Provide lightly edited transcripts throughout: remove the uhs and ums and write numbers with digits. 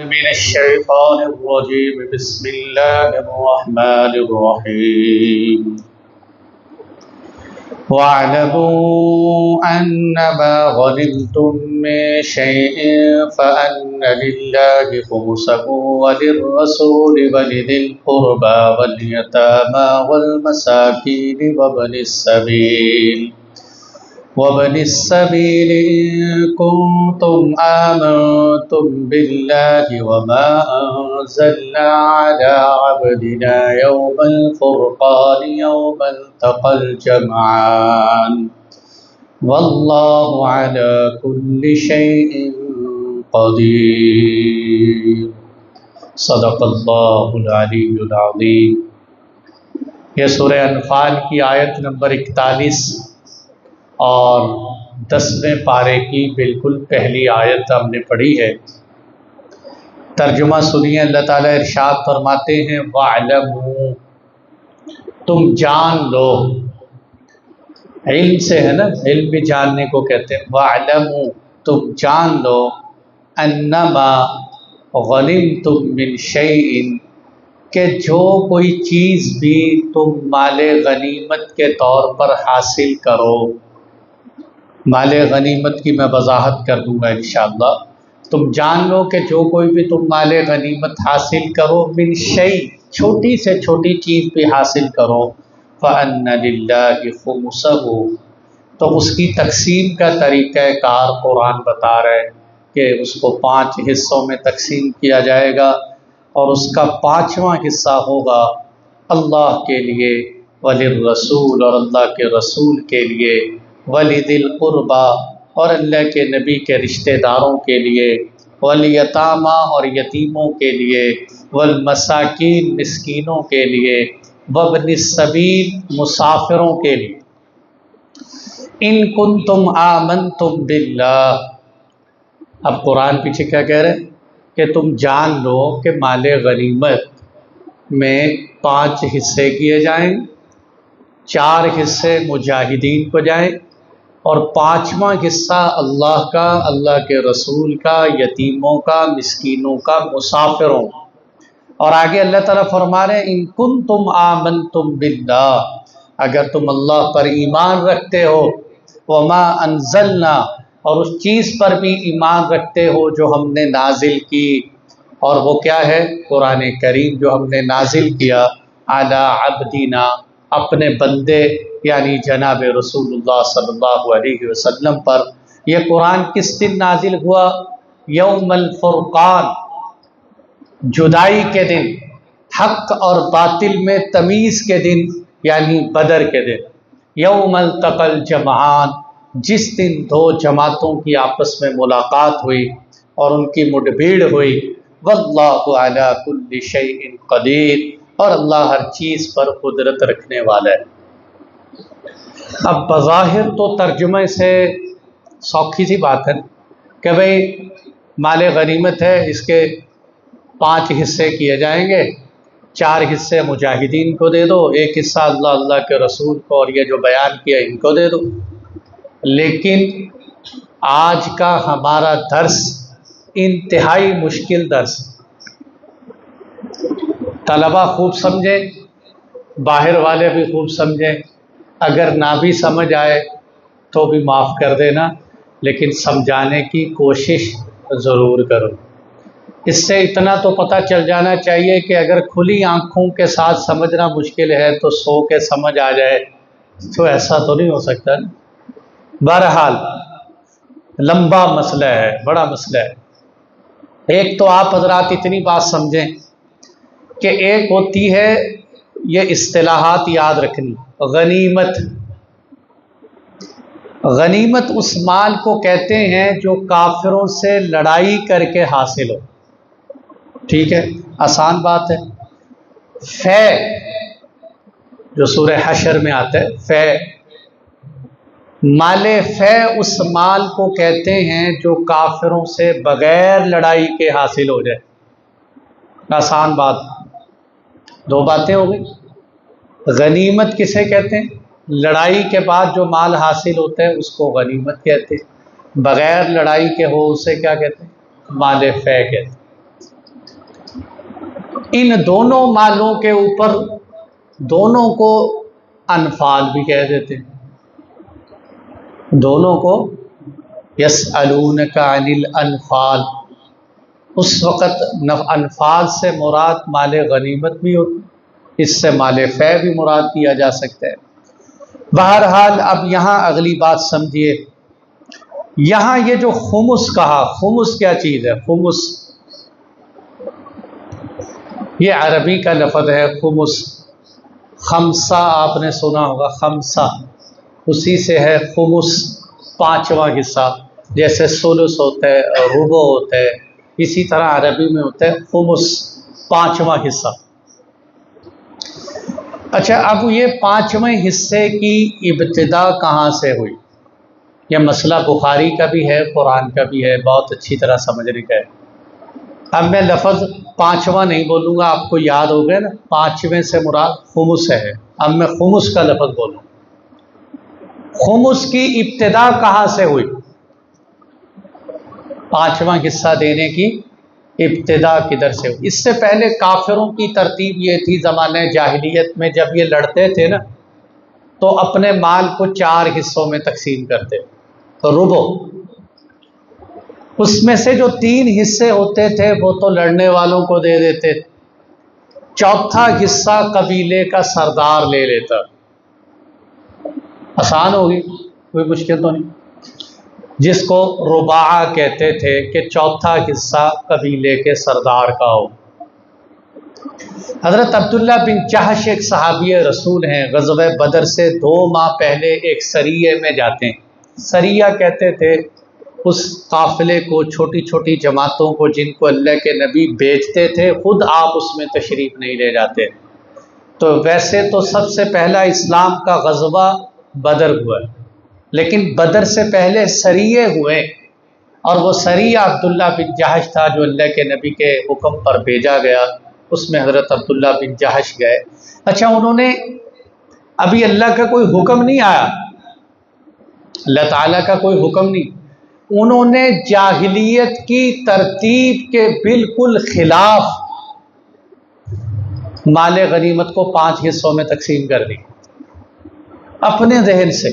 من الشيطان الرجيم بسم الله الرحمن الرحيم واعلموا أنما غنمتم من شيء فأن لله خمسه وللرسول ولذي القربى واليتامى والمساكين وابن السبيل إن كنتم آمنتم بالله وما أنزلنا على عبدنا يوم الفرقان يوم التقى الجمعان والله على كل شيء قدير صدق اللہ العلی العظیم۔ یہ سورہ انفال کی آیت نمبر 41 اور 10ویں پارے کی بالکل پہلی آیت ہم نے پڑھی ہے۔ ترجمہ سنیے، اللہ تعالیٰ ارشاد فرماتے ہیں وَاعْلَمُوا، تم جان لو۔ علم سے ہے نا، علم بھی جاننے کو کہتے ہیں۔ وَاعْلَمُوا، تم جان لو، اَنَّمَا غَنِمْتُم مِّن شَيْءٍ، کہ جو کوئی چیز بھی تم مال غنیمت کے طور پر حاصل کرو۔ مال غنیمت کی میں وضاحت کر دوں گا انشاءاللہ۔ تم جان لو کہ جو کوئی بھی تم مال غنیمت حاصل کرو، من شیء، چھوٹی سے چھوٹی چیز بھی حاصل کرو، فَأَنَّ لِلَّهِ خُمُسَهُ، تو اس کی تقسیم کا طریقہ کار قرآن بتا رہا ہے کہ اس کو 5 حصوں میں تقسیم کیا جائے گا، اور اس کا 5واں حصہ ہوگا اللہ کے لیے، وَلِلرَّسُولِ، اور اللہ کے رسول کے لیے، وَلِذِي الْقُرْبَى، اور اللہ کے نبی کے رشتہ داروں کے لیے، وَالْيَتَامَى، اور یتیموں کے لیے، وَالْمَسَاكِينِ، مسکینوں کے لیے، وَابْنِ السَّبِيلِ، مسافروں کے لیے۔ إِن كُنتُمْ آمَنْتُمْ بِاللَّهِ، اب قرآن پیچھے کیا کہہ رہے ہیں کہ تم جان لو کہ مال غنیمت میں 5 حصے کیے جائیں، 4 حصے مجاہدین کو جائیں، اور 5واں حصہ اللہ کا، اللہ کے رسول کا، یتیموں کا، مسکینوں کا، مسافروں۔ اور آگے اللہ تعالیٰ فرما رہے ہیں ان کنتم آمنتم باللہ، اگر تم اللہ پر ایمان رکھتے ہو، وما انزلنا، اور اس چیز پر بھی ایمان رکھتے ہو جو ہم نے نازل کی، اور وہ کیا ہے؟ قرآن کریم جو ہم نے نازل کیا، علی عبدنا، اپنے بندے یعنی جناب رسول اللہ صلی اللہ علیہ وسلم پر۔ یہ قرآن کس دن نازل ہوا؟ یوم الفرقان، جدائی کے دن، حق اور باطل میں تمیز کے دن، یعنی بدر کے دن۔ یوم التقى الجمعان، جس دن 2 جماعتوں کی آپس میں ملاقات ہوئی اور ان کی مڈبھیڑ ہوئی۔ واللہ علی کل شیء قدیر، اور اللہ ہر چیز پر قدرت رکھنے والا ہے۔ اب بظاہر تو ترجمے سے سوکھی سی بات ہے کہ بھئی مال غنیمت ہے، اس کے 5 حصے کیے جائیں گے، 4 حصے مجاہدین کو دے دو، 1 حصہ اللہ کے رسول کو، اور یہ جو بیان کیا ان کو دے دو۔ لیکن آج کا ہمارا درس انتہائی مشکل درس، طلبہ خوب سمجھیں، باہر والے بھی خوب سمجھیں، اگر نہ بھی سمجھ آئے تو بھی معاف کر دینا، لیکن سمجھانے کی کوشش ضرور کرو۔ اس سے اتنا تو پتہ چل جانا چاہیے کہ اگر کھلی آنکھوں کے ساتھ سمجھنا مشکل ہے تو سو کے سمجھ آ جائے، تو ایسا تو نہیں ہو سکتا نا۔ بہرحال لمبا مسئلہ ہے، بڑا مسئلہ ہے۔ ایک تو آپ حضرات اتنی بات سمجھیں کہ ایک ہوتی ہے یہ اصطلاحات یاد رکھنی، غنیمت۔ غنیمت اس مال کو کہتے ہیں جو کافروں سے لڑائی کر کے حاصل ہو، ٹھیک ہے، آسان بات ہے۔ فے جو سورہ حشر میں آتا ہے، فے، مال فے اس مال کو کہتے ہیں جو کافروں سے بغیر لڑائی کے حاصل ہو جائے۔ آسان بات، 2 باتیں ہو گئی۔ غنیمت کسے کہتے ہیں؟ لڑائی کے بعد جو مال حاصل ہوتا ہے اس کو غنیمت کہتے ہیں، بغیر لڑائی کے ہو اسے کیا کہتے ہیں؟ مال فے کہتے ہیں۔ ان دونوں مالوں کے اوپر دونوں کو انفال بھی کہہ دیتے ہیں، دونوں کو یسألونک عن الانفال۔ اس وقت انفال سے مراد مال غنیمت بھی ہوتی، اس سے مال فے بھی مراد کیا جا سکتا ہے۔ بہرحال اب یہاں اگلی بات سمجھیے، یہاں یہ جو خمس کہا، خمس کیا چیز ہے؟ خمس یہ عربی کا لفظ ہے، خمس۔ خمسہ آپ نے سنا ہوگا، خمسہ اسی سے ہے خمس، پانچواں حصہ، جیسے ثلث ہوتا ہے، ربع ہوتا ہے، اسی طرح عربی میں ہوتا ہے خمس، پانچواں حصہ۔ اچھا، اب یہ پانچویں حصے کی ابتدا کہاں سے ہوئی؟ یہ مسئلہ بخاری کا بھی ہے، قرآن کا بھی ہے، بہت اچھی طرح سمجھنے کا ہے۔ اب میں لفظ پانچواں نہیں بولوں گا، آپ کو یاد ہو گیا نا، پانچویں سے مراد خمس ہے۔ اب میں خمس کا لفظ بولوں، خمس کی ابتدا کہاں سے ہوئی؟ پانچواں حصہ دینے کی ابتدا کدھر سے ہوئی؟ اس سے پہلے کافروں کی ترتیب یہ تھی زمانہ جاہلیت میں، جب یہ لڑتے تھے نا تو اپنے مال کو 4 حصوں میں تقسیم کرتے، ربع۔ اس میں سے جو 3 حصے ہوتے تھے وہ تو لڑنے والوں کو دے دیتے، چوتھا حصہ قبیلے کا سردار لے لیتا۔ آسان ہوگی، کوئی مشکل تو نہیں، جس کو رباعہ کہتے تھے کہ چوتھا حصہ قبیلے کے سردار کا ہو۔ حضرت عبداللہ بن جہش ایک صحابی رسول ہیں، غزوہ بدر سے 2 ماہ پہلے ایک سریے میں جاتے ہیں۔ سریہ کہتے تھے اس قافلے کو، چھوٹی چھوٹی جماعتوں کو جن کو اللہ کے نبی بیچتے تھے، خود آپ اس میں تشریف نہیں لے جاتے۔ تو ویسے تو سب سے پہلا اسلام کا غزوہ بدر ہوا ہے، لیکن بدر سے پہلے سریے ہوئے، اور وہ سریہ عبداللہ بن جہش تھا جو اللہ کے نبی کے حکم پر بھیجا گیا، اس میں حضرت عبداللہ بن جہش گئے۔ اچھا، انہوں نے ابھی اللہ کا کوئی حکم نہیں آیا، اللہ تعالیٰ کا کوئی حکم نہیں، انہوں نے جاہلیت کی ترتیب کے بالکل خلاف مال غنیمت کو 5 حصوں میں تقسیم کر دی اپنے ذہن سے۔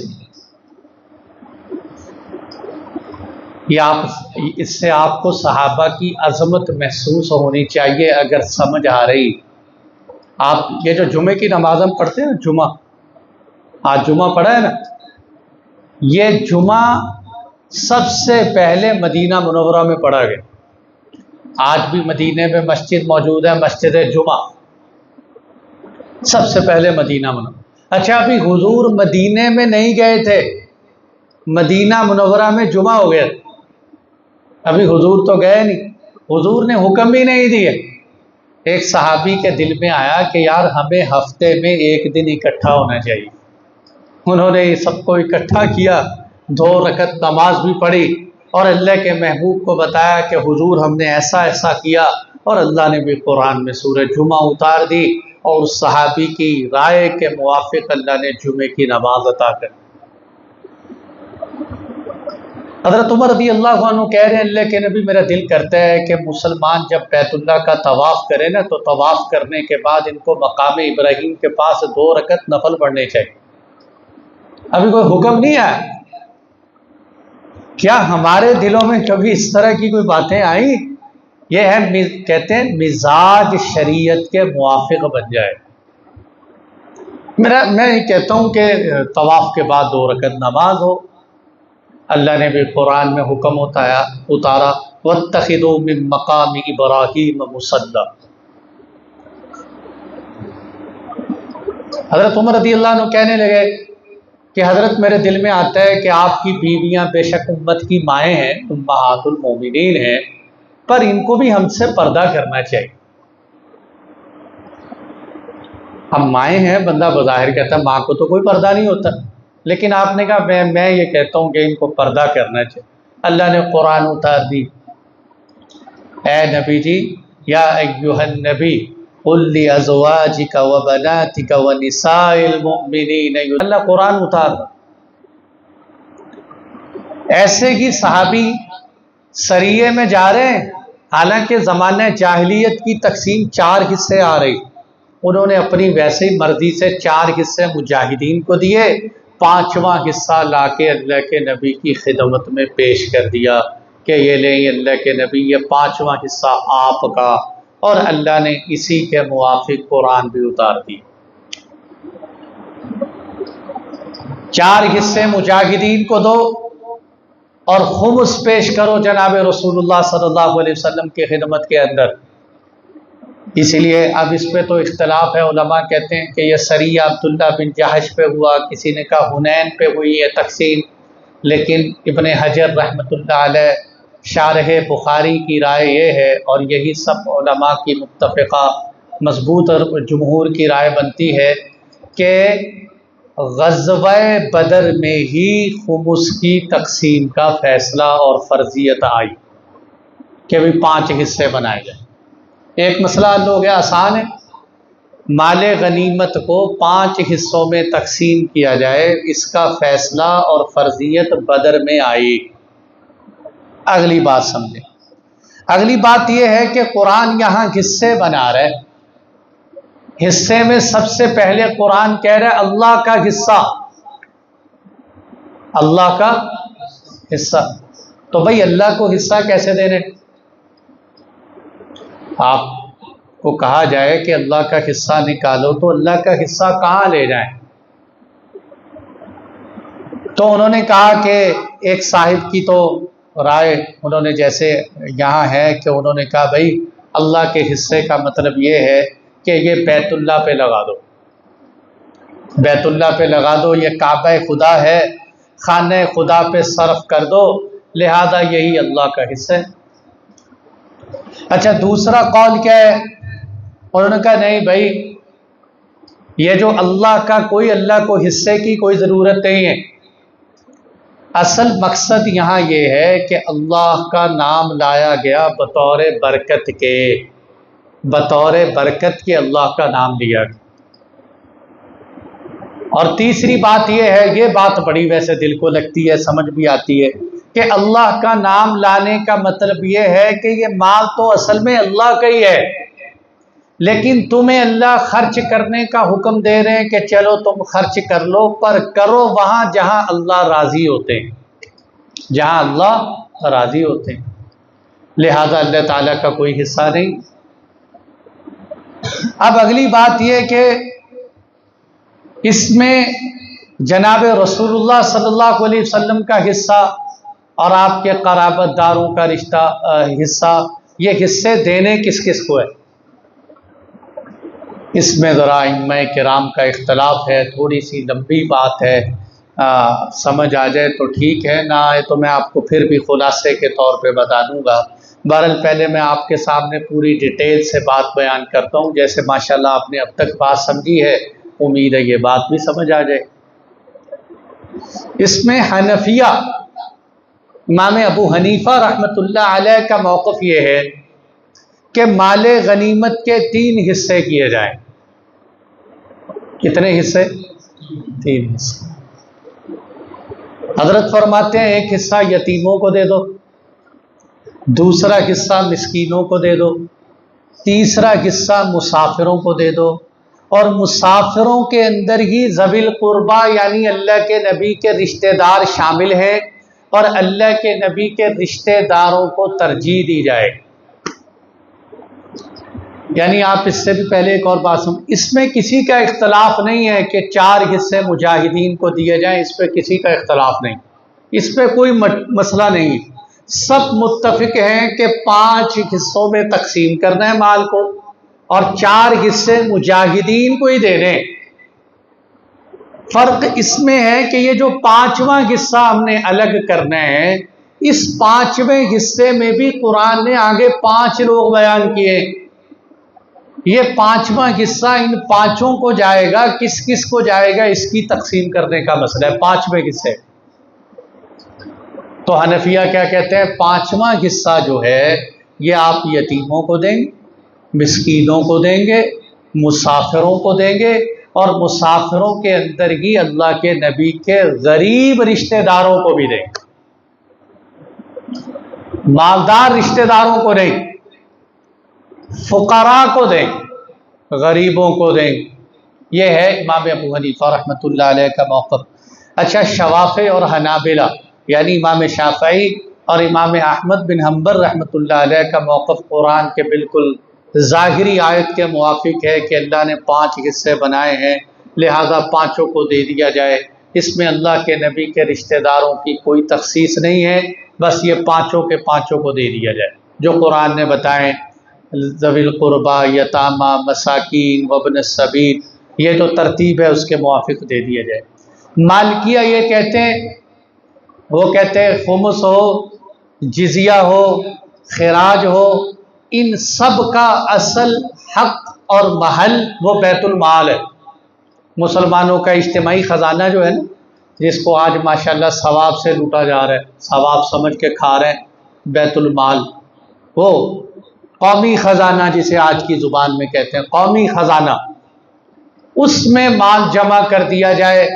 اس سے آپ کو صحابہ کی عظمت محسوس ہونی چاہیے اگر سمجھ آ رہی۔ آپ یہ جو جمعے کی نماز ہم پڑھتے ہیں نا، جمعہ، آج جمعہ پڑھا ہے نا، یہ جمعہ سب سے پہلے مدینہ منورہ میں پڑھا گیا۔ آج بھی مدینے میں مسجد موجود ہے، مسجد جمعہ، سب سے پہلے مدینہ منورہ۔ اچھا، ابھی حضور مدینے میں نہیں گئے تھے، مدینہ منورہ میں جمعہ ہو گیا، ابھی حضور تو گئے نہیں، حضور نے حکم بھی نہیں دیے۔ ایک صحابی کے دل میں آیا کہ یار ہمیں ہفتے میں 1 دن اکٹھا ہونا چاہیے، انہوں نے سب کو اکٹھا کیا، 2 رکعت نماز بھی پڑھی، اور اللہ کے محبوب کو بتایا کہ حضور ہم نے ایسا ایسا کیا، اور اللہ نے بھی قرآن میں سورہ جمعہ اتار دی، اور اس صحابی کی رائے کے موافق اللہ نے جمعے کی نماز عطا کر۔ حضرت عمر رضی اللہ عنہ کہہ رہے ہیں اللہ کے نبی میرا دل کرتا ہے کہ مسلمان جب بیت اللہ کا طواف کرے نا تو طواف کرنے کے بعد ان کو مقام ابراہیم کے پاس 2 رکعت نفل پڑھنے چاہیے۔ ابھی کوئی حکم نہیں آیا، کیا ہمارے دلوں میں کبھی اس طرح کی کوئی باتیں آئیں؟ یہ ہے کہتے ہیں مزاج شریعت کے موافق بن جائے۔ میں یہ کہتا ہوں کہ طواف کے بعد 2 رکعت نماز ہو، اللہ نے بھی قرآن میں حکم اتارا وَاتَّخِذُوا مِن مَّقَامِ إِبْرَاهِيمَ مُصَلًّى۔ حضرت عمر رضی اللہ عنہ کہنے لگے کہ حضرت میرے دل میں آتا ہے کہ آپ کی بیویاں بے شک امت کی مائیں ہیں، امہات المومنین ہیں، پر ان کو بھی ہم سے پردہ کرنا چاہیے۔ ہم مائیں ہیں، بندہ بظاہر کہتا ہے ماں کو تو کوئی پردہ نہیں ہوتا، لیکن آپ نے کہا میں یہ کہتا ہوں کہ ان کو پردہ کرنا چاہیے۔ اللہ نے قرآن اتار دی، اے نبی جی، یا ایھا النبی قل لازواجک وبناتک ونساء المؤمنین، اللہ قرآن اتار۔ ایسے ہی صحابی سریے میں جا رہے ہیں، حالانکہ زمانہ جاہلیت کی تقسیم 4 حصے آ رہی، انہوں نے اپنی ویسے ہی مرضی سے 4 حصے مجاہدین کو دیے، 5واں حصہ لا کے اللہ کے نبی کی خدمت میں پیش کر دیا کہ یہ لیں اللہ کے نبی، یہ 5واں حصہ آپ کا، اور اللہ نے اسی کے موافق قرآن بھی اتار دی۔ 4 حصے مجاہدین کو دو اور خمس پیش کرو جناب رسول اللہ صلی اللہ علیہ وسلم کی خدمت کے اندر۔ اسی لیے اب اس پہ تو اختلاف ہے، علماء کہتے ہیں کہ یہ سریہ عبداللہ بن جہش پہ ہوا، کسی نے کہا حنین پہ ہوئی ہے تقسیم، لیکن ابن حجر رحمۃ اللہ علیہ شارح بخاری کی رائے یہ ہے، اور یہی سب علماء کی متفقہ مضبوط اور جمہور کی رائے بنتی ہے کہ غزوہ بدر میں ہی خمس کی تقسیم کا فیصلہ اور فرضیت آئی کہ بھی 5 حصے بنائے جائیں۔ ایک مسئلہ حل ہو گیا، آسان ہے، مال غنیمت کو 5 حصوں میں تقسیم کیا جائے، اس کا فیصلہ اور فرضیت بدر میں آئی۔ اگلی بات سمجھیں، اگلی بات یہ ہے کہ قرآن یہاں حصے بنا رہا ہے، حصے میں سب سے پہلے قرآن کہہ رہا ہے اللہ کا حصہ، اللہ کا حصہ۔ تو بھائی اللہ کو حصہ کیسے دینے؟ آپ کو کہا جائے کہ اللہ کا حصہ نکالو تو اللہ کا حصہ کہاں لے جائیں؟ تو انہوں نے کہا کہ ایک صاحب کی تو رائے انہوں نے جیسے یہاں ہے کہ انہوں نے کہا بھائی اللہ کے حصے کا مطلب یہ ہے کہ یہ بیت اللہ پہ لگا دو، بیت اللہ پہ لگا دو، یہ کعبہ خدا ہے، خانہ خدا پہ صرف کر دو، لہذا یہی اللہ کا حصہ ہے۔ اچھا دوسرا قول کیا ہے؟ انہوں نے کہا نہیں بھائی یہ جو اللہ کا، کوئی اللہ کو حصے کی کوئی ضرورت نہیں ہے، اصل مقصد یہاں یہ ہے کہ اللہ کا نام لایا گیا بطور برکت کے، بطور برکت کے اللہ کا نام لیا گیا۔ اور تیسری بات یہ ہے، یہ بات بڑی ویسے دل کو لگتی ہے، سمجھ بھی آتی ہے، کہ اللہ کا نام لانے کا مطلب یہ ہے کہ یہ مال تو اصل میں اللہ کا ہی ہے، لیکن تمہیں اللہ خرچ کرنے کا حکم دے رہے ہیں کہ چلو تم خرچ کر لو، پر کرو وہاں جہاں اللہ راضی ہوتے ہیں، جہاں اللہ راضی ہوتے ہیں، لہذا اللہ تعالیٰ کا کوئی حصہ نہیں۔ اب اگلی بات یہ کہ اس میں جناب رسول اللہ صلی اللہ علیہ وسلم کا حصہ اور آپ کے قرابت داروں کا حصہ، یہ حصے دینے کس کس کو ہے؟ اس میں ذرا ائمہ کرام کا اختلاف ہے، تھوڑی سی لمبی بات ہے، سمجھ آ جائے تو ٹھیک ہے، نہ آئے تو میں آپ کو پھر بھی خلاصے کے طور پہ بتا دوں گا۔ بہرحال پہلے میں آپ کے سامنے پوری ڈیٹیل سے بات بیان کرتا ہوں، جیسے ماشاءاللہ آپ نے اب تک بات سمجھی ہے، امید ہے یہ بات بھی سمجھ آ جائے۔ اس میں حنفیہ امام ابو حنیفہ رحمۃ اللہ علیہ کا موقف یہ ہے کہ مال غنیمت کے 3 حصے کیے جائیں۔ کتنے حصے؟ 3 حصے۔ حضرت فرماتے ہیں ایک حصہ یتیموں کو دے دو، دوسرا حصہ مسکینوں کو دے دو، تیسرا حصہ مسافروں کو دے دو، اور مسافروں کے اندر ہی ذوی القربہ یعنی اللہ کے نبی کے رشتہ دار شامل ہیں، اور اللہ کے نبی کے رشتہ داروں کو ترجیح دی جائے۔ یعنی آپ اس سے بھی پہلے ایک اور بات سن، اس میں کسی کا اختلاف نہیں ہے کہ 4 حصے مجاہدین کو دیے جائیں، اس پہ کسی کا اختلاف نہیں، اس پہ کوئی مسئلہ نہیں، سب متفق ہیں کہ 5 حصوں میں تقسیم کرنا ہے مال کو، اور 4 حصے مجاہدین کو ہی دینے۔ فرق اس میں ہے کہ یہ جو 5واں حصہ ہم نے الگ کرنا ہے، اس 5ویں حصے میں بھی قرآن نے آگے 5 لوگ بیان کیے، یہ 5واں حصہ ان 5 کو جائے گا، کس کس کو جائے گا اس کی تقسیم کرنے کا مسئلہ ہے 5ویں حصے۔ تو حنفیہ کیا کہتے ہیں؟ 5واں حصہ جو ہے یہ آپ یتیموں کو دیں گے، مسکینوں کو دیں گے، مسافروں کو دیں گے، اور مسافروں کے اندر ہی اللہ کے نبی کے غریب رشتہ داروں کو بھی دیں گے، مالدار رشتہ داروں کو نہیں۔ فقراء کو دیں، غریبوں کو دیں۔ یہ ہے امام ابو حنیفہ رحمۃ اللہ علیہ کا موقف۔ اچھا، شوافع اور حنابلہ یعنی امام شافعی اور امام احمد بن حنبل رحمۃ اللہ علیہ کا موقف قرآن کے بالکل ظاہری آیت کے موافق ہے کہ اللہ نے 5 حصے بنائے ہیں، لہذا 5 کو دے دیا جائے۔ اس میں اللہ کے نبی کے رشتہ داروں کی کوئی تخصیص نہیں ہے، بس یہ 5 کے 5 کو دے دیا جائے جو قرآن نے بتائیں، ذوی القربہ، یتامہ، مساکین، وابن السبیل، یہ جو ترتیب ہے اس کے موافق دے دیا جائے۔ مالکیہ یہ کہتے ہیں، وہ کہتے ہیں خمس ہو، جزیہ ہو، خراج ہو، ان سب کا اصل حق اور محل وہ بیت المال ہے۔ مسلمانوں کا اجتماعی خزانہ جو ہے نا، جس کو آج ماشاءاللہ ثواب سے لوٹا جا رہا ہے، ثواب سمجھ کے کھا رہے ہیں، بیت المال، وہ قومی خزانہ جسے آج کی زبان میں کہتے ہیں قومی خزانہ، اس میں مال جمع کر دیا جائے،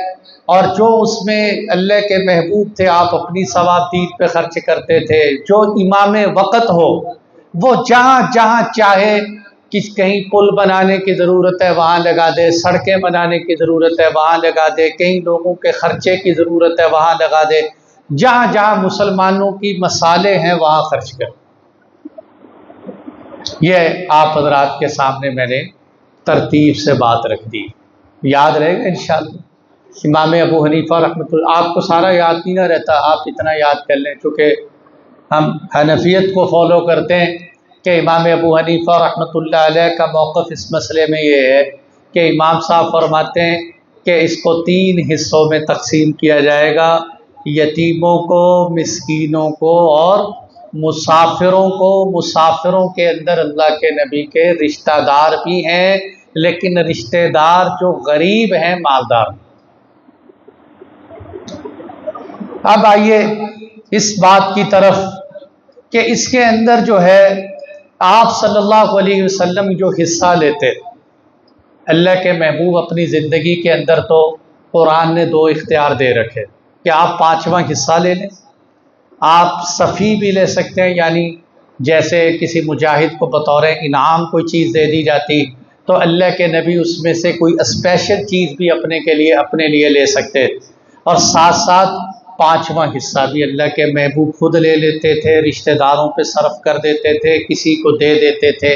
اور جو اس میں اللہ کے محبوب تھے آپ اپنی ثواب دین پہ خرچ کرتے تھے، جو امام وقت ہو وہ جہاں جہاں چاہے، کہیں پل بنانے کی ضرورت ہے وہاں لگا دے، سڑکیں بنانے کی ضرورت ہے وہاں لگا دے، کہیں لوگوں کے خرچے کی ضرورت ہے وہاں لگا دے، جہاں جہاں مسلمانوں کی مصالح ہیں وہاں خرچ کر۔ یہ آپ حضرات کے سامنے میں نے ترتیب سے بات رکھ دی، یاد رہے گا انشاءاللہ۔ امام ابو حنیفہ رحمۃ اللہ، آپ کو سارا یاد نہیں نہ رہتا، آپ اتنا یاد کر لیں، چونکہ ہم حنفیت کو فالو کرتے ہیں کہ امام ابو حنیفہ رحمۃ اللہ علیہ کا موقف اس مسئلے میں یہ ہے کہ امام صاحب فرماتے ہیں کہ اس کو 3 حصوں میں تقسیم کیا جائے گا، یتیموں کو، مسکینوں کو اور مسافروں کو۔ مسافروں کے اندر اللہ کے نبی کے رشتہ دار بھی ہیں، لیکن رشتہ دار جو غریب ہیں، مالدار۔ اب آئیے اس بات کی طرف کہ اس کے اندر جو ہے آپ صلی اللہ علیہ وسلم جو حصہ لیتے، اللہ کے محبوب اپنی زندگی کے اندر تو قرآن نے 2 اختیار دے رکھے کہ آپ 5واں حصہ لے لیں، آپ صفی بھی لے سکتے ہیں، یعنی جیسے کسی مجاہد کو بطور انعام کوئی چیز دے دی جاتی تو اللہ کے نبی اس میں سے کوئی اسپیشل چیز بھی اپنے لیے لے سکتے، اور ساتھ ساتھ 5واں حصہ بھی اللہ کے محبوب خود لے لیتے تھے، رشتہ داروں پہ صرف کر دیتے تھے، کسی کو دے دیتے تھے۔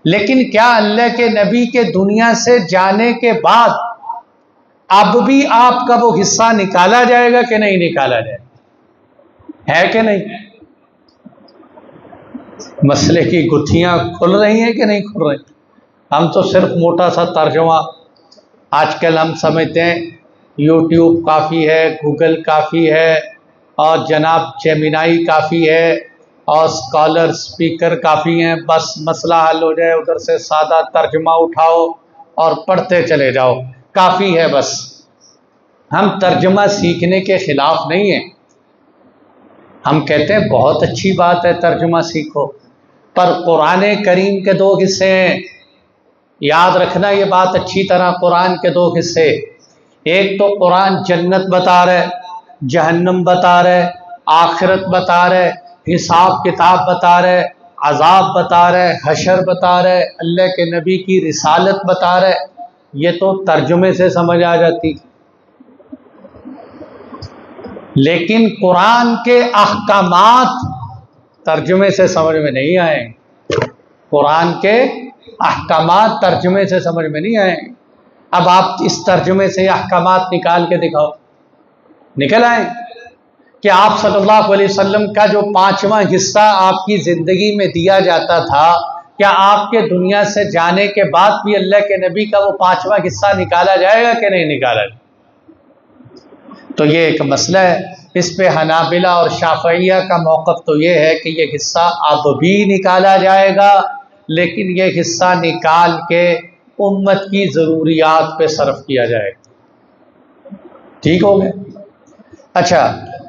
لیکن کیا اللہ کے نبی کے دنیا سے جانے کے بعد اب بھی آپ کا وہ حصہ نکالا جائے گا کہ نہیں نکالا جائے گا؟ ہے کہ نہیں؟ مسئلے کی گتھیاں کھل رہی ہیں کہ نہیں کھل رہی؟ ہم تو صرف موٹا سا ترجمہ، آج کل ہم سمجھتے ہیں یوٹیوب کافی ہے، گوگل کافی ہے، اور جناب جیمینائی کافی ہے، اور اسکالر اسپیکر کافی ہیں، بس مسئلہ حل ہو جائے، ادھر سے سادہ ترجمہ اٹھاؤ اور پڑھتے چلے جاؤ، کافی ہے بس۔ ہم ترجمہ سیکھنے کے خلاف نہیں ہیں، ہم کہتے ہیں بہت اچھی بات ہے ترجمہ سیکھو، پر قرآن کریم کے 2 حصے ہیں، یاد رکھنا یہ بات اچھی طرح۔ قرآن کے 2 حصے، ایک تو قرآن جنت بتا رہے، جہنم بتا رہے، آخرت بتا رہے، حساب کتاب بتا رہے، عذاب بتا رہے، حشر بتا رہے، اللہ کے نبی کی رسالت بتا رہے، یہ تو ترجمے سے سمجھ آ جاتی۔ لیکن قرآن کے احکامات ترجمے سے سمجھ میں نہیں آئے، قرآن کے احکامات ترجمے سے سمجھ میں نہیں آئے۔ اب آپ اس ترجمے سے احکامات نکال کے دکھاؤ، نکل آئے کہ آپ صلی اللہ علیہ وسلم کا جو 5واں حصہ آپ کی زندگی میں دیا جاتا تھا، کیا آپ کے دنیا سے جانے کے بعد بھی اللہ کے نبی کا وہ 5واں حصہ نکالا جائے گا کہ نہیں نکالا جائے؟ تو یہ ایک مسئلہ ہے، اس پہ حنابلہ اور شافعیہ کا موقف تو یہ ہے کہ یہ حصہ اب بھی نکالا جائے گا، لیکن یہ حصہ نکال کے امت کی ضروریات پہ صرف کیا جائے گا۔ ٹھیک ہو گیا؟ اچھا،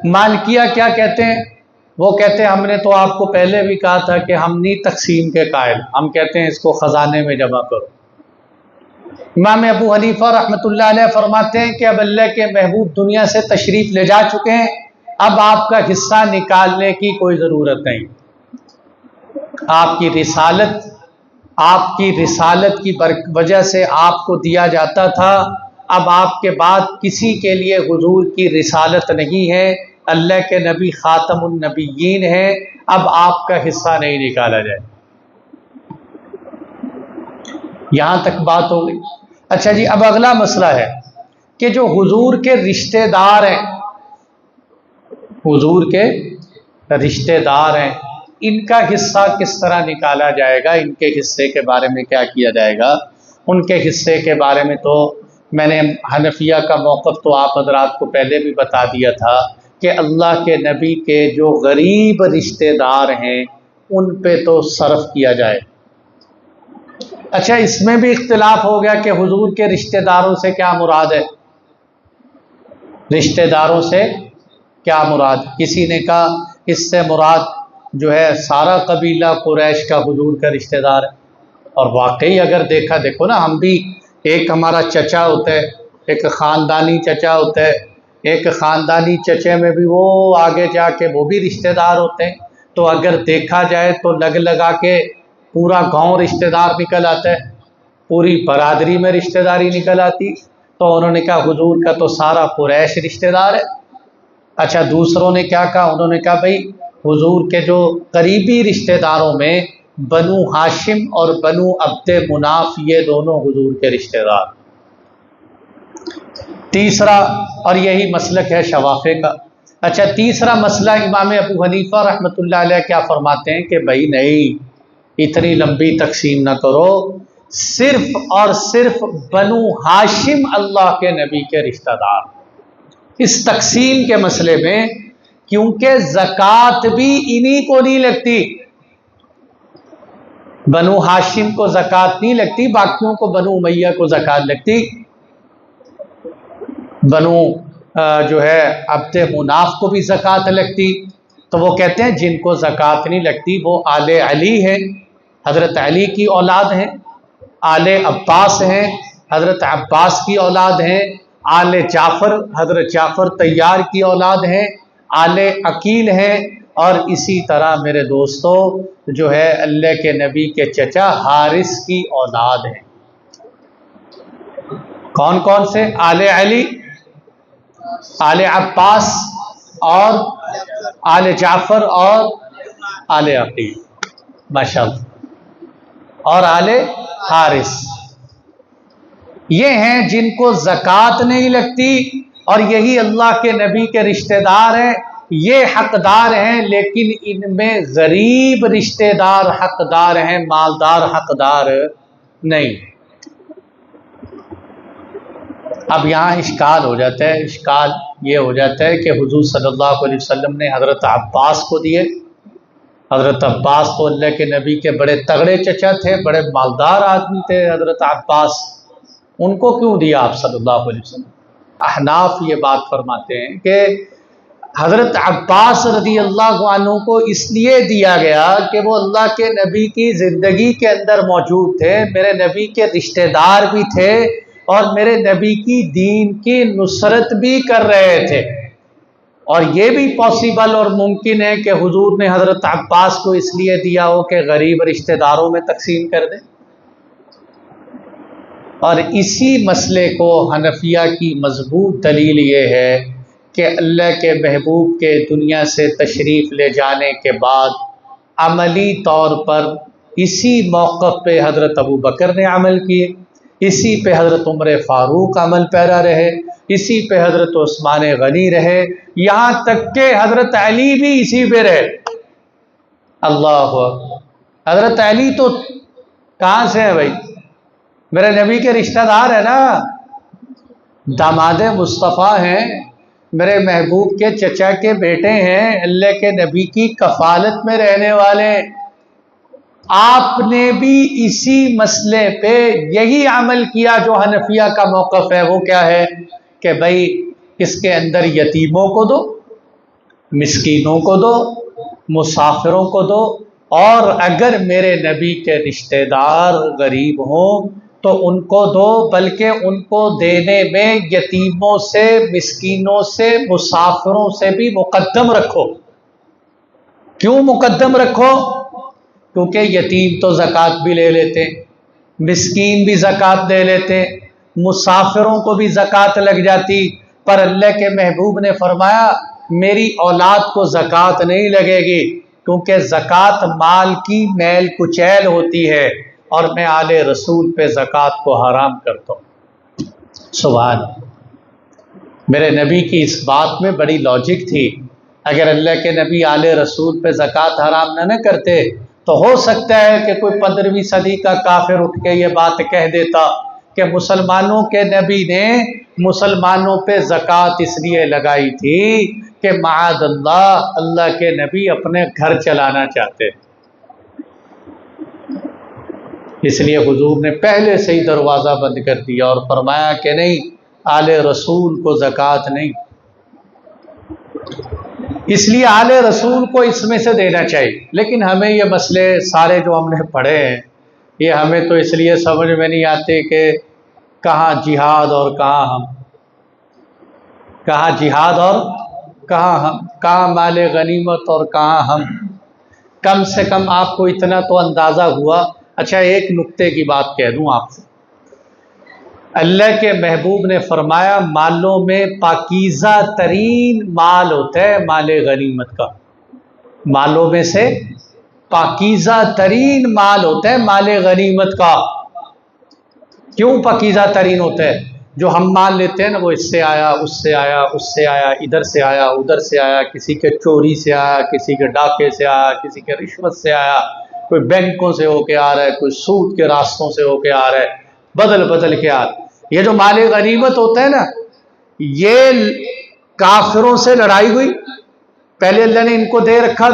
مالکیہ کیا کہتے ہیں؟ وہ کہتے ہیں ہم نے تو آپ کو پہلے بھی کہا تھا کہ ہم نہیں تقسیم کے قائل، ہم کہتے ہیں اس کو خزانے میں جمع کرو۔ امام ابو حنیفہ رحمۃ اللہ علیہ فرماتے ہیں کہ اب اللہ کے محبوب دنیا سے تشریف لے جا چکے ہیں، اب آپ کا حصہ نکالنے کی کوئی ضرورت نہیں، آپ کی رسالت آپ کی رسالت کی وجہ سے آپ کو دیا جاتا تھا، اب آپ کے بعد کسی کے لیے حضور کی رسالت نہیں ہے، اللہ کے نبی خاتم النبیین ہیں، اب آپ کا حصہ نہیں نکالا جائے۔ یہاں تک بات ہو گئی۔ اچھا جی، اب اگلا مسئلہ ہے کہ جو حضور کے رشتہ دار ہیں، حضور کے رشتہ دار ہیں، ان کا حصہ کس طرح نکالا جائے گا، ان کے حصے کے بارے میں کیا کیا جائے گا؟ ان کے حصے کے بارے میں تو میں نے حنفیہ کا موقف تو آپ حضرات کو پہلے بھی بتا دیا تھا کہ اللہ کے نبی کے جو غریب رشتہ دار ہیں ان پہ تو صرف کیا جائے۔ اچھا، اس میں بھی اختلاف ہو گیا کہ حضور کے رشتہ داروں سے کیا مراد ہے، رشتہ داروں سے کیا مراد؟ کسی نے کہا اس سے مراد جو ہے سارا قبیلہ قریش کا حضور کا رشتہ دار ہے، اور واقعی اگر دیکھو نا، ہم بھی ایک ہمارا چچا ہوتا ہے، ایک خاندانی چچا ہوتا ہے، ایک خاندانی چچے میں بھی وہ آگے جا کے وہ بھی رشتہ دار ہوتے ہیں، تو اگر دیکھا جائے تو لگا کے پورا گاؤں رشتہ دار نکل آتا ہے، پوری برادری میں رشتہ داری نکل آتی۔ تو انہوں نے کہا حضور کا تو سارا قریش رشتہ دار ہے۔ اچھا، دوسروں نے کیا کہا؟ انہوں نے کہا بھائی حضور کے جو قریبی رشتہ داروں میں بنو ہاشم اور بنو عبد مناف، یہ دونوں حضور کے رشتہ دار۔ تیسرا، اور یہی مسلک ہے شوافع کا، اچھا تیسرا مسئلہ امام ابو حنیفہ رحمۃ اللہ علیہ کیا فرماتے ہیں کہ بھائی نہیں، اتنی لمبی تقسیم نہ کرو، صرف اور صرف بنو ہاشم اللہ کے نبی کے رشتہ دار۔ اس تقسیم کے مسئلے میں کیونکہ زکوٰۃ بھی انہی کو نہیں لگتی، بنو ہاشم کو زکوٰۃ نہیں لگتی، باقیوں کو بنو امیہ کو زکوٰۃ لگتی، بنو جو ہے عبد مناف کو بھی زکوٰۃ لگتی۔ تو وہ کہتے ہیں جن کو زکوٰۃ نہیں لگتی وہ آل علی ہیں، حضرت علی کی اولاد ہیں، آل عباس ہیں، حضرت عباس کی اولاد ہیں، آل جعفر حضرت جعفر طیار کی اولاد ہیں، آل عقیل ہیں، اور اسی طرح میرے دوستو جو ہے اللہ کے نبی کے چچا حارث کی اولاد ہیں۔ کون کون سے؟ آل علی، آل عباس اور آل جعفر اور آل عقیل، ماشاءاللہ، اور آل حارث، یہ ہیں جن کو زکوٰۃ نہیں لگتی، اور یہی اللہ کے نبی کے رشتہ دار ہیں، یہ حقدار ہیں، لیکن ان میں غریب رشتہ دار حقدار ہیں، مالدار حقدار نہیں۔ اب یہاں اشکال ہو جاتا ہے، اشکال یہ ہو جاتا ہے کہ حضور صلی اللہ علیہ وسلم نے حضرت عباس کو دیے، حضرت عباس تو اللہ کے نبی کے بڑے تگڑے چچا تھے، بڑے مالدار آدمی تھے حضرت عباس، ان کو کیوں دیا آپ صلی اللہ علیہ وسلم؟ احناف یہ بات فرماتے ہیں کہ حضرت عباس رضی اللہ عنہ کو اس لیے دیا گیا کہ وہ اللہ کے نبی کی زندگی کے اندر موجود تھے، میرے نبی کے رشتہ دار بھی تھے، اور میرے نبی کی دین کی نصرت بھی کر رہے تھے، اور یہ بھی پاسبل اور ممکن ہے کہ حضور نے حضرت عباس کو اس لیے دیا ہو کہ غریب رشتہ داروں میں تقسیم کر دیں۔ اور اسی مسئلے کو حنفیہ کی مضبوط دلیل یہ ہے کہ اللہ کے محبوب کے دنیا سے تشریف لے جانے کے بعد عملی طور پر اسی موقف پہ حضرت ابو بکر نے عمل کیے، اسی پہ حضرت عمر فاروق عمل پیرا رہے، اسی پہ حضرت عثمان غنی رہے، یہاں تک کہ حضرت علی بھی اسی پہ رہے۔ اللہ اکبر، حضرت علی تو کہاں سے ہیں بھائی؟ میرے نبی کے رشتہ دار ہیں نا، داماد مصطفیٰ ہیں، میرے محبوب کے چچا کے بیٹے ہیں، اللہ کے نبی کی کفالت میں رہنے والے۔ آپ نے بھی اسی مسئلے پہ یہی عمل کیا جو حنفیہ کا موقف ہے، وہ کیا ہے کہ بھائی اس کے اندر یتیموں کو دو، مسکینوں کو دو، مسافروں کو دو، اور اگر میرے نبی کے رشتہ دار غریب ہوں تو ان کو دو، بلکہ ان کو دینے میں یتیموں سے، مسکینوں سے، مسافروں سے بھی مقدم رکھو۔ کیوں مقدم رکھو؟ کیونکہ یتیم تو زکوٰۃ بھی لے لیتے، مسکین بھی زکوٰۃ دے لیتے، مسافروں کو بھی زکوٰۃ لگ جاتی، پر اللہ کے محبوب نے فرمایا میری اولاد کو زکوٰۃ نہیں لگے گی، کیونکہ زکوٰۃ مال کی میل کچیل ہوتی ہے، اور میں آل رسول پہ زکوٰۃ کو حرام کرتا ہوں۔ سبحان اللہ۔ میرے نبی کی اس بات میں بڑی لاجک تھی، اگر اللہ کے نبی آل رسول پہ زکوٰۃ حرام نہ کرتے تو ہو سکتا ہے کہ کوئی 15ویں صدی کا کافر اٹھ کے یہ بات کہہ دیتا کہ مسلمانوں کے نبی نے مسلمانوں پہ زکوٰۃ اس لیے لگائی تھی کہ معاذ اللہ اللہ کے نبی اپنے گھر چلانا چاہتے، اس لیے حضور نے پہلے سے ہی دروازہ بند کر دیا اور فرمایا کہ نہیں، آل رسول کو زکوٰۃ نہیں، اس لیے آل رسول کو اس میں سے دینا چاہیے۔ لیکن ہمیں یہ مسئلے سارے جو ہم نے پڑھے ہیں یہ ہمیں تو اس لیے سمجھ میں نہیں آتے کہ کہاں جہاد اور کہاں ہم، کہاں جہاد اور کہاں ہم، کہاں مال غنیمت اور کہاں ہم۔ کم سے کم آپ کو اتنا تو اندازہ ہوا۔ اچھا ایک نکتے کی بات کہہ دوں آپ سے، اللہ کے محبوب نے فرمایا مالوں میں پاکیزہ ترین مال ہوتا ہے مال غنیمت کا، مالوں میں سے پاکیزہ ترین مال ہوتا ہے مال غنیمت کا۔ کیوں پاکیزہ ترین ہوتا ہے؟ جو ہم مال لیتے ہیں نا، وہ اس سے آیا، اس سے آیا، اس سے آیا، ادھر سے آیا، ادھر سے آیا، کسی کے چوری سے آیا، کسی کے ڈاکے سے آیا، کسی کے رشوت سے آیا، کوئی بینکوں سے ہو کے آ رہا ہے، کوئی سود کے راستوں سے ہو کے آ رہا ہے، بدل بدل کے آ رہا ہے۔ یہ جو مال غنیمت ہوتا ہے نا، یہ کافروں سے لڑائی ہوئی، پہلے اللہ نے ان کو دے رکھا،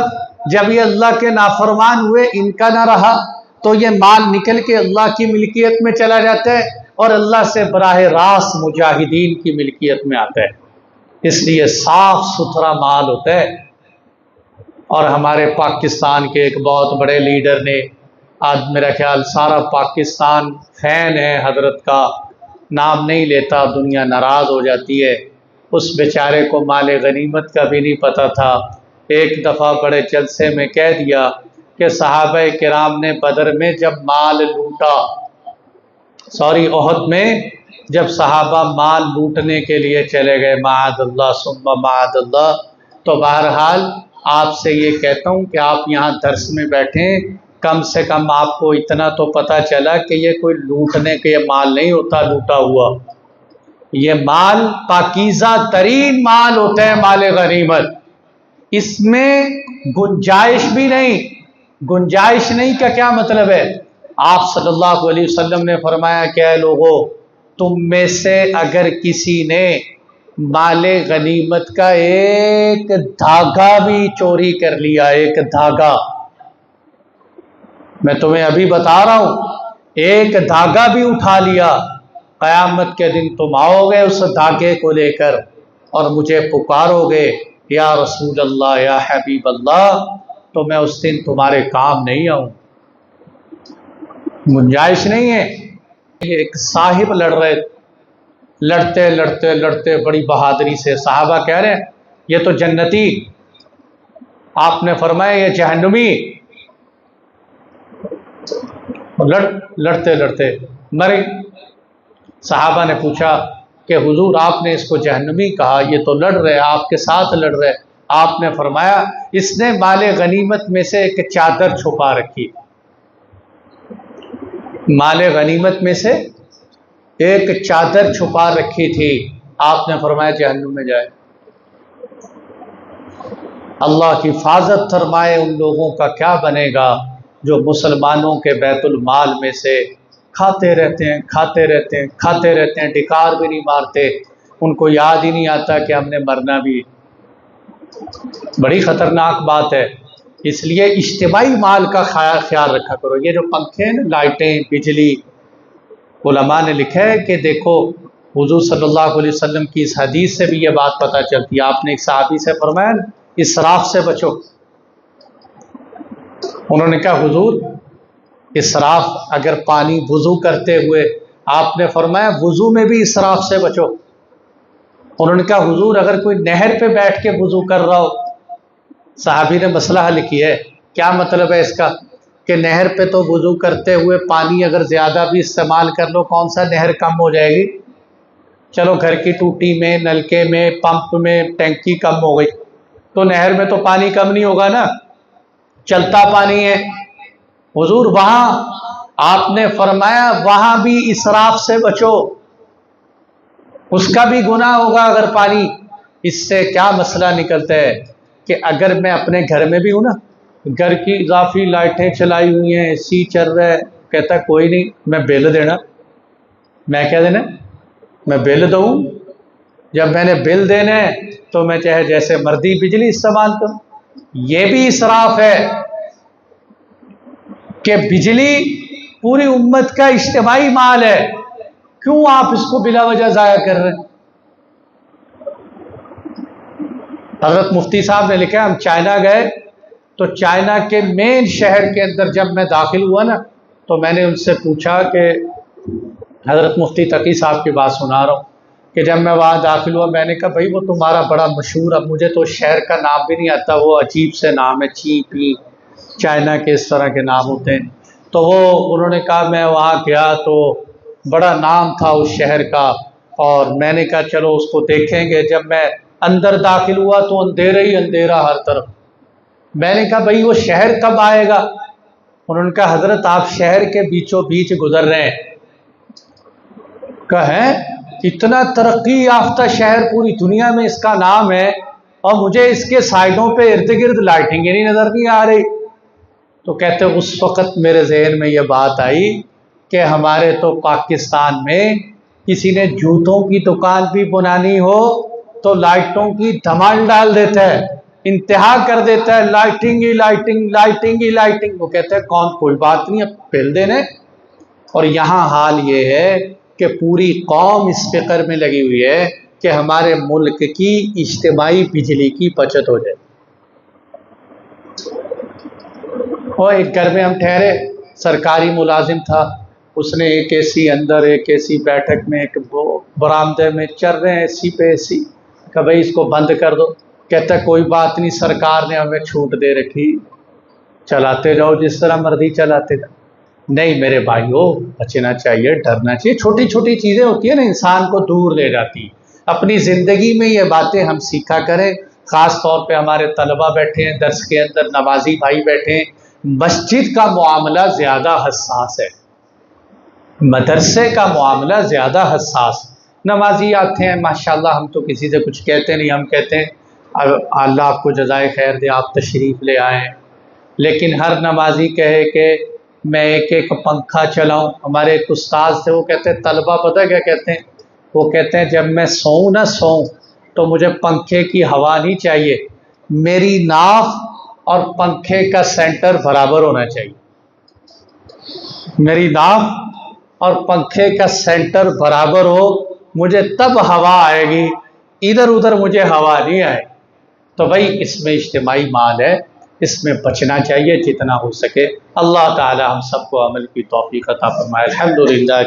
جب یہ اللہ کے نافرمان ہوئے، ان کا نہ رہا، تو یہ مال نکل کے اللہ کی ملکیت میں چلا جاتا ہے اور اللہ سے براہ راست مجاہدین کی ملکیت میں آتا ہے۔ اس لیے صاف ستھرا مال ہوتا ہے۔ اور ہمارے پاکستان کے ایک بہت بڑے لیڈر نے، آج میرا خیال سارا پاکستان فین ہے حضرت کا، نام نہیں لیتا، دنیا ناراض ہو جاتی ہے، اس بیچارے کو مال غنیمت کا بھی نہیں پتہ تھا۔ ایک دفعہ بڑے جلسے میں کہہ دیا کہ صحابہ کرام نے بدر میں جب مال لوٹا، احد میں جب صحابہ مال لوٹنے کے لیے چلے گئے، معاذ اللہ ثم معاذ اللہ، تو بہرحال آپ سے یہ کہتا ہوں کہ آپ یہاں درس میں بیٹھیں، کم سے کم آپ کو اتنا تو پتہ چلا کہ یہ کوئی لوٹنے کے مال نہیں ہوتا لوٹا ہوا، یہ مال پاکیزہ ترین مال ہوتا ہے مال غنیمت، اس میں گنجائش بھی نہیں۔ گنجائش نہیں کا کیا مطلب ہے؟ آپ صلی اللہ علیہ وسلم نے فرمایا کہ اے لوگو، تم میں سے اگر کسی نے مال غنیمت کا ایک دھاگا بھی چوری کر لیا، ایک دھاگا، میں تمہیں ابھی بتا رہا ہوں، ایک دھاگا بھی اٹھا لیا، قیامت کے دن تم آؤ گے اس دھاگے کو لے کر اور مجھے پکارو گے یا رسول اللہ یا حبیب اللہ، تو میں اس دن تمہارے کام نہیں آؤں۔ گنجائش نہیں ہے۔ ایک صاحب لڑ رہے، لڑتے لڑتے لڑتے بڑی بہادری سے، صحابہ کہہ رہے ہیں یہ تو جنتی، آپ نے فرمایا یہ جہنمی، لڑتے لڑتے مرے۔ صحابہ نے پوچھا کہ حضور آپ نے اس کو جہنمی کہا، یہ تو لڑ رہے، آپ کے ساتھ لڑ رہے، آپ نے فرمایا اس نے مال غنیمت میں سے ایک چادر چھپا رکھی، مال غنیمت میں سے ایک چادر چھپا رکھی تھی، آپ نے فرمایا جہنم میں جائے۔ اللہ کی حفاظت فرمائے ان لوگوں کا کیا بنے گا جو مسلمانوں کے بیت المال میں سے کھاتے رہتے ہیں، کھاتے رہتے ہیں، کھاتے رہتے ہیں، ڈکار بھی نہیں مارتے، ان کو یاد ہی نہیں آتا کہ ہم نے مرنا بھی۔ بڑی خطرناک بات ہے، اس لیے اجتماعی مال کا خیال رکھا کرو۔ یہ جو پنکھے ہیں، لائٹیں، بجلی، علماء نے لکھا ہے کہ دیکھو حضور صلی اللہ علیہ وسلم کی اس حدیث سے بھی یہ بات پتہ چلتی ہے، آپ نے ایک صحابی سے فرمایا اسراف سے بچو، انہوں نے کہا حضور اسراف، اگر پانی وضو کرتے ہوئے، آپ نے فرمایا وضو میں بھی اسراف سے بچو۔ انہوں نے کہا حضور اگر کوئی نہر پہ بیٹھ کے وضو کر رہا ہو، صحابی نے مسئلہ حل کیا ہے، کیا مطلب ہے اس کا؟ کہ نہر پہ تو وضو کرتے ہوئے پانی اگر زیادہ بھی استعمال کر لو کون سا نہر کم ہو جائے گی؟ چلو گھر کی ٹوٹی میں، نلکے میں، پمپ میں ٹینکی کم ہو گئی، تو نہر میں تو پانی کم نہیں ہوگا نا، چلتا پانی ہے۔ حضور وہاں آپ نے فرمایا وہاں بھی اسراف سے بچو، اس کا بھی گناہ ہوگا اگر پانی۔ اس سے کیا مسئلہ نکلتا ہے کہ اگر میں اپنے گھر میں بھی ہوں نا، گھر کی اضافی لائٹیں چلائی ہوئی ہیں، اے سی چل رہا ہے، کہتا ہے کوئی نہیں میں بل دینا، میں کیا دینا؟ میں بل دوں۔ جب میں نے بل دینا ہے تو میں چاہے جیسے مرضی بجلی استعمال کروں۔ یہ بھی اسراف ہے کہ بجلی پوری امت کا اجتماعی مال ہے، کیوں آپ اس کو بلا وجہ ضائع کر رہے ہیں؟ حضرت مفتی صاحب نے لکھا ہم چائنا گئے تو چائنا کے مین شہر کے اندر جب میں داخل ہوا نا تو میں نے ان سے پوچھا کہ حضرت مفتی تقی صاحب کی بات سنا رہا ہوں کہ جب میں وہاں داخل ہوا میں نے کہا بھائی وہ تمہارا بڑا مشہور، اب مجھے تو شہر کا نام بھی نہیں آتا، وہ عجیب سے نام ہے، چی پی، چائنا کے اس طرح کے نام ہوتے ہیں۔ تو وہ انہوں نے کہا میں وہاں گیا تو بڑا نام تھا اس شہر کا، اور میں نے کہا چلو اس کو دیکھیں گے۔ جب میں اندر داخل ہوا تو اندھیرا ہی اندھیرا ہر طرف۔ میں نے کہا بھائی وہ شہر کب آئے گا؟ انہوں نے کہا حضرت آپ شہر کے بیچوں بیچ گزر رہے ہیں۔ کہیں اتنا ترقی یافتہ شہر پوری دنیا میں اس کا نام ہے اور مجھے اس کے سائڈوں پہ ارد گرد لائٹنگیں نہیں نظر نہیں آ رہی۔ تو کہتے اس وقت میرے ذہن میں یہ بات آئی کہ ہمارے تو پاکستان میں کسی نے جوتوں کی دکان بھی بنانی ہو تو لائٹوں کی دھمال ڈال دیتا ہے، انتہا کر دیتا ہے، لائٹنگ ہی لائٹنگ، لائٹنگ ہی لائٹنگ۔ وہ کہتے ہیں کون کوئی بات نہیں اب بل دینے۔ اور یہاں حال یہ ہے کہ پوری قوم اس فکر میں لگی ہوئی ہے کہ ہمارے ملک کی اجتماعی بجلی کی بچت ہو جائے۔ اور ایک گھر میں ہم ٹھہرے، سرکاری ملازم تھا، اس نے ایک اے سی اندر، ایک اے سی بیٹھک میں، ایک برآمدے میں چل رہے ہیں اے سی پہ اے سی، کہ بھائی اس کو بند کر دو۔ کہتا ہے کوئی بات نہیں سرکار نے ہمیں چھوٹ دے رکھی، چلاتے جاؤ جس طرح مرضی چلاتے جاؤ۔ نہیں میرے بھائیو بچنا چاہیے، ڈرنا چاہیے، چھوٹی چھوٹی چیزیں ہوتی ہیں نا انسان کو دور لے جاتی۔ اپنی زندگی میں یہ باتیں ہم سیکھا کریں، خاص طور پہ ہمارے طلبہ بیٹھے ہیں درس کے اندر، نمازی بھائی بیٹھے ہیں۔ مسجد کا معاملہ زیادہ حساس ہے، مدرسے کا معاملہ زیادہ حساس۔ نمازی آتے ہیں ماشاءاللہ، ہم تو کسی سے کچھ کہتے نہیں، ہم کہتے ہیں اللہ آپ کو جزائے خیر دے، آپ تشریف لے آئیں۔ لیکن ہر نمازی کہے کہ میں ایک ایک پنکھا چلاؤں۔ ہمارے ایک استاد تھے، وہ کہتے ہیں طلبہ پتہ کیا کہتے ہیں؟ وہ کہتے ہیں جب میں سوؤں نہ سوؤں تو مجھے پنکھے کی ہوا نہیں چاہیے، میری ناف اور پنکھے کا سینٹر برابر ہونا چاہیے۔ میری ناف اور پنکھے کا سینٹر برابر ہو، مجھے تب ہوا آئے گی، ادھر ادھر مجھے ہوا نہیں آئے۔ تو بھائی اس میں اجتماعی مال ہے، اس میں بچنا چاہیے جتنا ہو سکے۔ اللہ تعالی ہم سب کو عمل کی توفیق عطا فرمائے۔ الحمدللہ۔